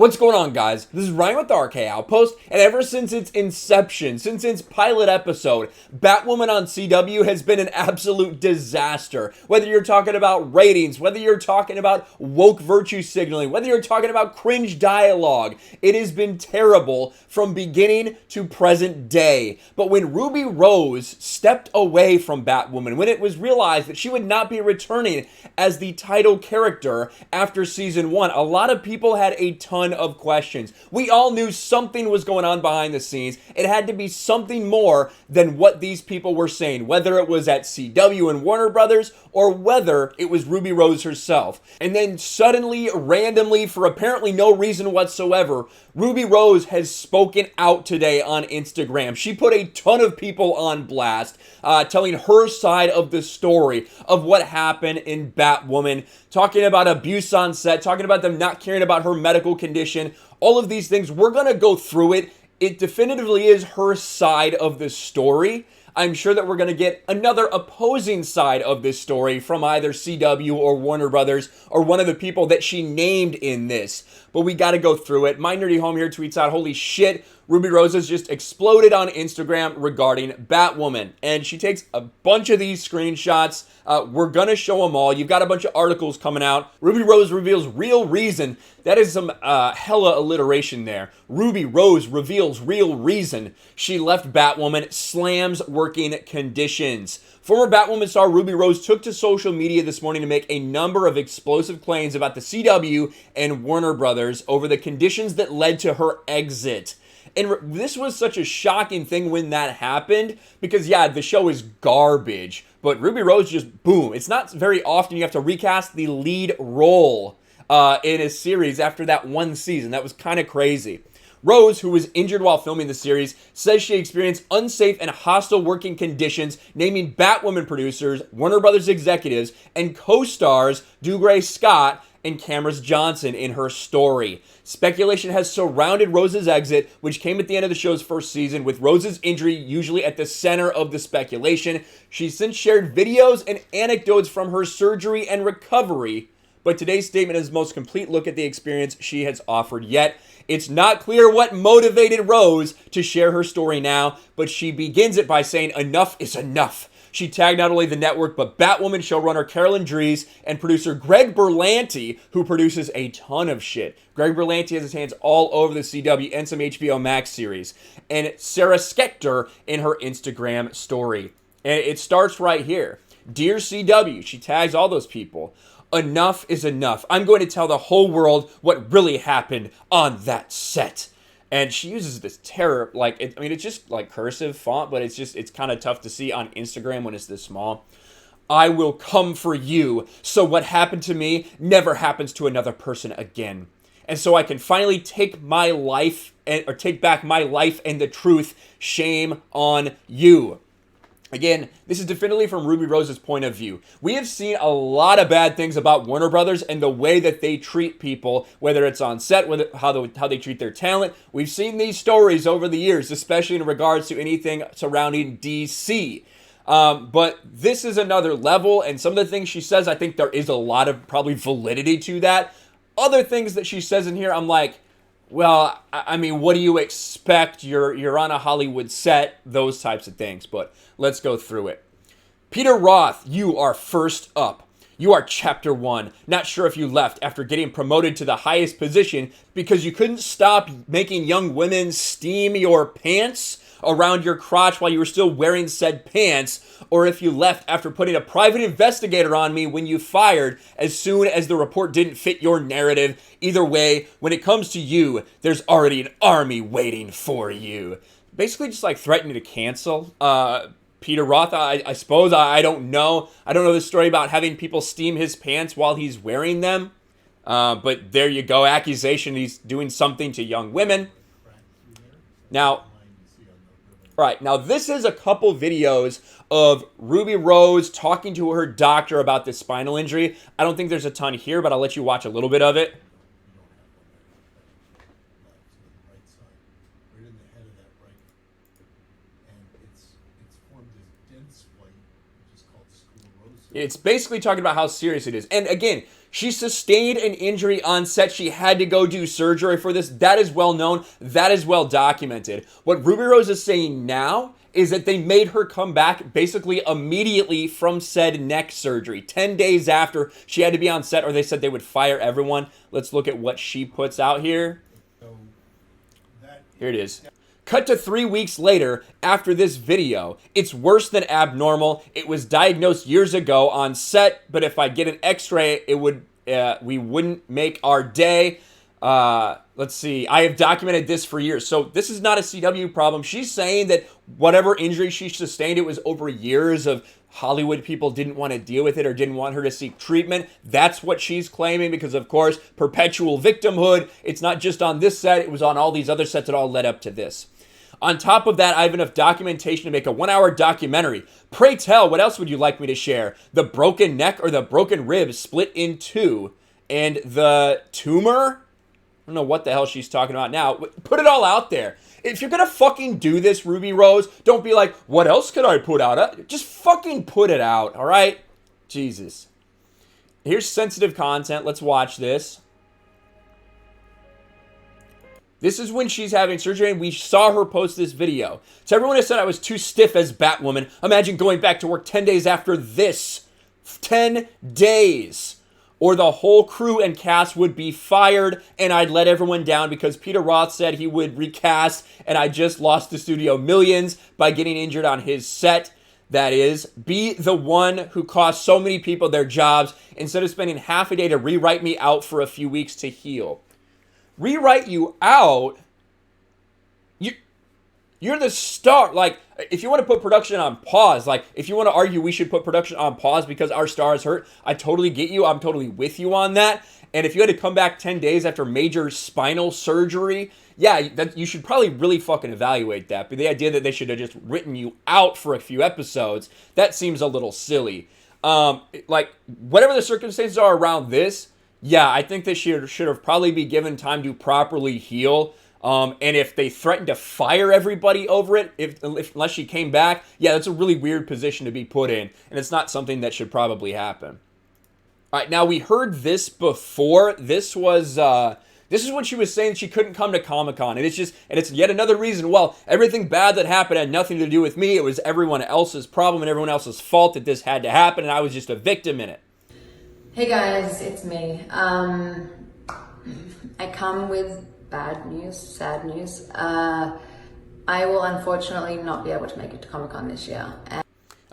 What's going on, guys? This is Ryan with the RK Outpost, and ever since its inception, since its pilot episode, Batwoman on CW has been an absolute disaster. Whether you're talking about ratings, whether you're talking about woke virtue signaling, whether you're talking about cringe dialogue, it has been terrible from beginning to present day. But when Ruby Rose stepped away from Batwoman, when it was realized that she would not be returning as the title character after season 1, a lot of people had a ton of questions. We all knew something was going on behind the scenes. It had to be something more than what these people were saying, whether it was at CW and Warner Brothers or whether it was Ruby Rose herself. And then suddenly, randomly, for apparently no reason whatsoever, Ruby Rose has spoken out today on Instagram. She put a ton of people on blast, telling her side of the story of what happened in Batwoman, talking about abuse on set, talking about them not caring about her medical condition, all of these things. We're going to go through it. It definitively is her side of the story. I'm sure that we're going to get another opposing side of this story from either CW or Warner Brothers or one of the people that she named in this. But we got to go through it. My Nerdy Home here tweets out, holy shit, Ruby Rose has just exploded on Instagram regarding Batwoman. And she takes a bunch of these screenshots. We're going to show them all. You've got a bunch of articles coming out. Ruby Rose reveals real reason. That is some hella alliteration there. Ruby Rose reveals real reason she left Batwoman, slams working conditions. Former Batwoman star Ruby Rose took to social media this morning to make a number of explosive claims about the CW and Warner Brothers over the conditions that led to her exit. And this was such a shocking thing when that happened because, yeah, the show is garbage. But Ruby Rose just, boom. It's not very often you have to recast the lead role in a series after that one season. That was kind of crazy. Rose, who was injured while filming the series, says she experienced unsafe and hostile working conditions, naming Batwoman producers, Warner Brothers executives, and co-stars Dougray Scott and Cameron Johnson in her story. Speculation has surrounded Rose's exit, which came at the end of the show's first season, with Rose's injury usually at the center of the speculation. She's since shared videos and anecdotes from her surgery and recovery, but today's statement is the most complete look at the experience she has offered yet. It's not clear what motivated Rose to share her story now, but she begins it by saying enough is enough. She tagged not only the network, but Batwoman showrunner Carolyn Dries and producer Greg Berlanti, who produces a ton of shit. Greg Berlanti has his hands all over the CW and some HBO Max series. And Sarah Schechter in her Instagram story. And it starts right here. Dear CW, she tags all those people. Enough is enough. I'm going to tell the whole world what really happened on that set. And she uses this terror, it's just like cursive font, but it's kind of tough to see on Instagram when it's this small. I will come for you, so what happened to me never happens to another person again. And so I can finally take my life, or take back my life and the truth. Shame on you. Again, this is definitively from Ruby Rose's point of view. We have seen a lot of bad things about Warner Brothers and the way that they treat people, whether it's on set, how they treat their talent. We've seen these stories over the years, especially in regards to anything surrounding DC. But this is another level, and some of the things she says, I think there is a lot of probably validity to that. Other things that she says in here, I'm like, well, I mean, what do you expect? You're on a Hollywood set, those types of things. But let's go through it. Peter Roth, you are first up. You are chapter 1. Not sure if you left after getting promoted to the highest position because you couldn't stop making young women steam your pants around your crotch while you were still wearing said pants, or if you left after putting a private investigator on me when you fired as soon as the report didn't fit your narrative. Either way, when it comes to you, there's already an army waiting for you. Basically just like threatening to cancel Peter Roth, I suppose. I don't know. I don't know the story about having people steam his pants while he's wearing them. But there you go. Accusation he's doing something to young women. Now, right, now this is a couple videos of Ruby Rose talking to her doctor about this spinal injury. I don't think there's a ton here, but I'll let you watch a little bit of it. It's basically talking about how serious it is. And again, She sustained an injury on set. She had to go do surgery for this. That is well known. That is well documented. What Ruby Rose is saying now is that they made her come back basically immediately from said neck surgery. 10 days after she had to be on set, or they said they would fire everyone. Let's look at what she puts out here. Here it is. Cut to 3 weeks later after this video. It's worse than abnormal. It was diagnosed years ago on set, but if I get an x-ray, it would we wouldn't make our day. Let's see. I have documented this for years. So this is not a CW problem. She's saying that whatever injury she sustained, it was over years of Hollywood people didn't want to deal with it or didn't want her to seek treatment. That's what she's claiming because, of course, perpetual victimhood. It's not just on this set. It was on all these other sets that all led up to this. On top of that, I have enough documentation to make a 1-hour documentary. Pray tell, what else would you like me to share? The broken neck or the broken rib split in two? And the tumor? I don't know what the hell she's talking about now. Put it all out there. If you're gonna fucking do this, Ruby Rose, don't be like, what else could I put out? Just fucking put it out, all right? Jesus. Here's sensitive content. Let's watch this. This is when she's having surgery, and we saw her post this video. So everyone has said I was too stiff as Batwoman. Imagine going back to work 10 days after this. 10 days. Or the whole crew and cast would be fired, and I'd let everyone down because Peter Roth said he would recast, and I just lost the studio millions by getting injured on his set. That is, be the one who cost so many people their jobs instead of spending half a day to rewrite me out for a few weeks to heal. Rewrite you out? You're the star. Like, if you want to put production on pause, like, if you want to argue we should put production on pause because our star is hurt, I totally get you. I'm totally with you on that. And if you had to come back 10 days after major spinal surgery, yeah, you should probably really fucking evaluate that. But the idea that they should have just written you out for a few episodes, that seems a little silly. Like, whatever the circumstances are around this, yeah, I think they should have probably be given time to properly heal. And if they threatened to fire everybody over it, unless she came back, yeah, that's a really weird position to be put in. And it's not something that should probably happen. All right, now we heard this before. This is when she was saying she couldn't come to Comic-Con. And it's yet another reason, well, everything bad that happened had nothing to do with me. It was everyone else's problem and everyone else's fault that this had to happen. And I was just a victim in it. Hey guys, it's me. I come with bad news, sad news. I will unfortunately not be able to make it to Comic-Con this year.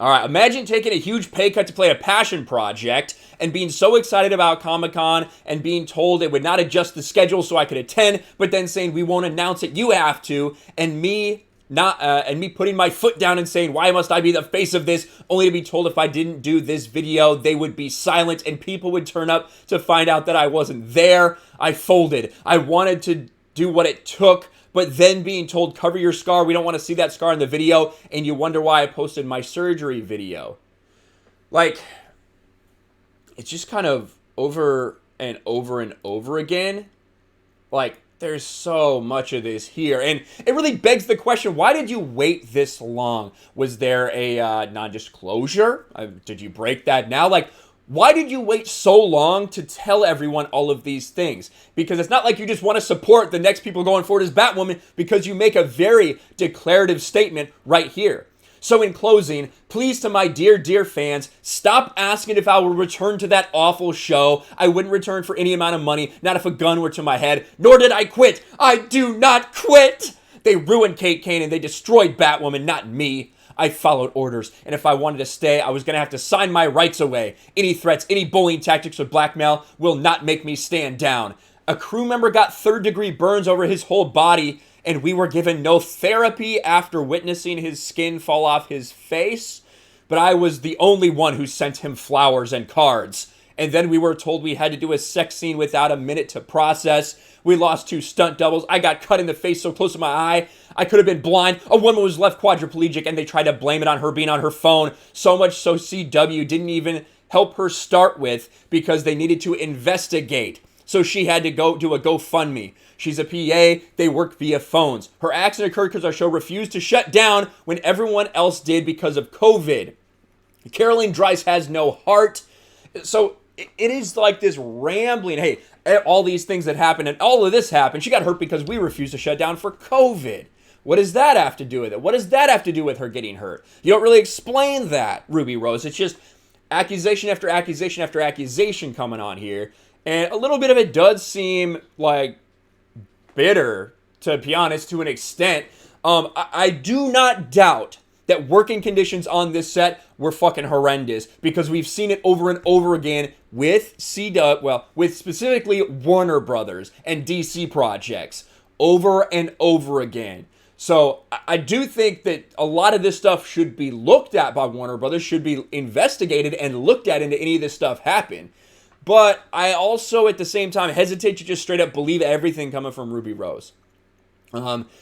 All right, imagine taking a huge pay cut to play a passion project and being so excited about Comic-Con and being told it would not adjust the schedule so I could attend, but then saying we won't announce it, you have to, and me putting my foot down and saying, why must I be the face of this, only to be told if I didn't do this video, they would be silent and people would turn up to find out that I wasn't there. I folded. I wanted to do what it took, but then being told, cover your scar, we don't want to see that scar in the video, and you wonder why I posted my surgery video. Like, it's just kind of over and over and over again. Like, there's so much of this here. And it really begs the question, why did you wait this long? Was there a non-disclosure? Did you break that now? Like, why did you wait so long to tell everyone all of these things? Because it's not like you just want to support the next people going forward as Batwoman because you make a very declarative statement right here. So in closing, please to my dear, dear fans, stop asking if I will return to that awful show. I wouldn't return for any amount of money, not if a gun were to my head, nor did I quit. I do not quit. They ruined Kate Kane and they destroyed Batwoman, not me. I followed orders, and if I wanted to stay, I was going to have to sign my rights away. Any threats, any bullying tactics or blackmail will not make me stand down. A crew member got third-degree burns over his whole body, and we were given no therapy after witnessing his skin fall off his face. But I was the only one who sent him flowers and cards. And then we were told we had to do a sex scene without a minute to process. We lost 2 stunt doubles. I got cut in the face so close to my eye, I could have been blind. A woman was left quadriplegic, and they tried to blame it on her being on her phone. So much so CW didn't even help her start with because they needed to investigate. So she had to go do a GoFundMe. She's a PA. They work via phones. Her accident occurred because our show refused to shut down when everyone else did because of COVID. Caroline Dries has no heart. So it is like this rambling, hey, all these things that happened and all of this happened. She got hurt because we refused to shut down for COVID. What does that have to do with it? What does that have to do with her getting hurt? You don't really explain that, Ruby Rose. It's just accusation after accusation after accusation coming on here. And a little bit of it does seem like bitter, to be honest, to an extent. I do not doubt that working conditions on this set were fucking horrendous, because we've seen it over and over again with with specifically Warner Brothers and DC projects over and over again. So I do think that a lot of this stuff should be looked at by Warner Brothers, should be investigated and looked at into any of this stuff happen. But I also, at the same time, hesitate to just straight up believe everything coming from Ruby Rose.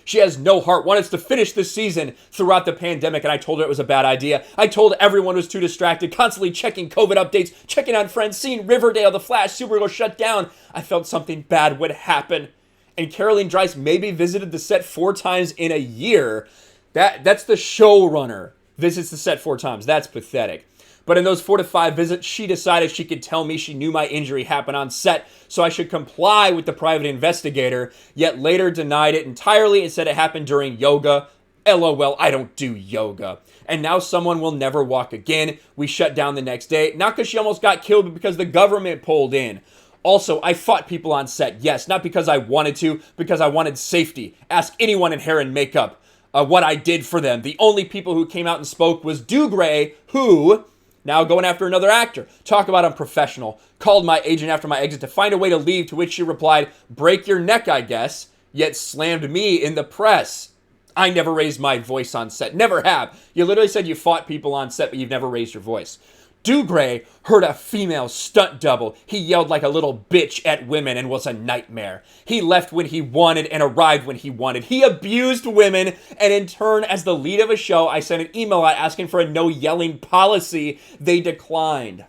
She has no heart, wanted us to finish this season throughout the pandemic, and I told her it was a bad idea. I told everyone was too distracted, constantly checking COVID updates, checking on friends, seeing Riverdale, The Flash, Supergirl shut down. I felt something bad would happen. And Caroline Dries maybe visited the set 4 times in a year. That's the showrunner visits the set 4 times. That's pathetic. But in those 4 to 5 visits, she decided she could tell me she knew my injury happened on set, so I should comply with the private investigator, yet later denied it entirely and said it happened during yoga. LOL, I don't do yoga. And now someone will never walk again. We shut down the next day, not because she almost got killed, but because the government pulled in. Also, I fought people on set, yes, not because I wanted to, because I wanted safety. Ask anyone in hair and makeup what I did for them. The only people who came out and spoke was Dougray, who, now going after another actor, talk about unprofessional, called my agent after my exit to find a way to leave, to which she replied, break your neck, I guess, yet slammed me in the press. I never raised my voice on set, never have. You literally said you fought people on set, but you've never raised your voice. Dougray heard a female stunt double. He yelled like a little bitch at women and was a nightmare. He left when he wanted and arrived when he wanted. He abused women, and in turn, as the lead of a show, I sent an email out asking for a no yelling policy. They declined.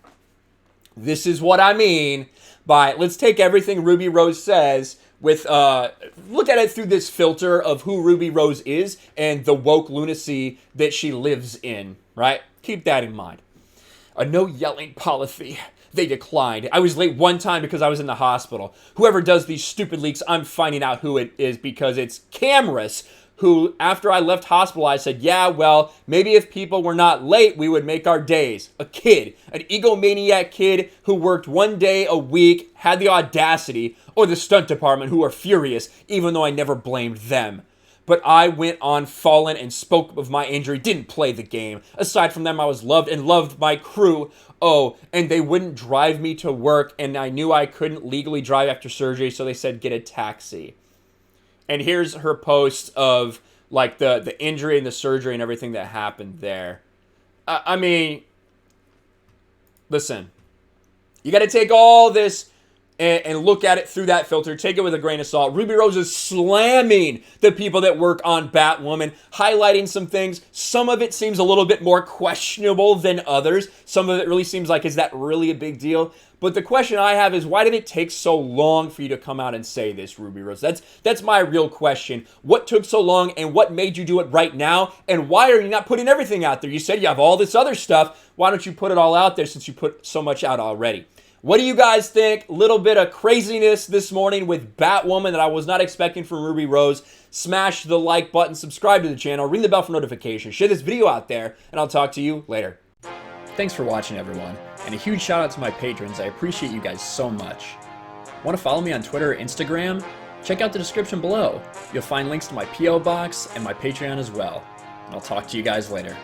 This is what I mean by, let's take everything Ruby Rose says with, look at it through this filter of who Ruby Rose is and the woke lunacy that she lives in, right? Keep that in mind. A no yelling policy. They declined. I was late one time because I was in the hospital. Whoever does these stupid leaks, I'm finding out who it is, because it's Cameras, who, after I left hospital, I said, yeah, well, maybe if people were not late, we would make our days. A kid, an egomaniac kid who worked 1 day a week, had the audacity, or the stunt department, who are furious, even though I never blamed them. But I went on Fallen and spoke of my injury, didn't play the game. Aside from them, I was loved and loved my crew. Oh, and they wouldn't drive me to work, and I knew I couldn't legally drive after surgery, so they said, get a taxi. And here's her post of, like, the injury and the surgery and everything that happened there. I mean, listen, you got to take all this and look at it through that filter. Take it with a grain of salt. Ruby Rose is slamming the people that work on Batwoman, highlighting some things. Some of it seems a little bit more questionable than others. Some of it really seems like, is that really a big deal? But the question I have is, why did it take so long for you to come out and say this, Ruby Rose? That's my real question. What took so long, and what made you do it right now? And why are you not putting everything out there? You said you have all this other stuff. Why don't you put it all out there, since you put so much out already? What do you guys think? Little bit of craziness this morning with Batwoman that I was not expecting from Ruby Rose. Smash the like button, subscribe to the channel, ring the bell for notifications, share this video out there, and I'll talk to you later. Thanks for watching, everyone, and a huge shout out to my patrons. I appreciate you guys so much. Want to follow me on Twitter or Instagram? Check out the description below. You'll find links to my P.O. box and my Patreon as well. And I'll talk to you guys later.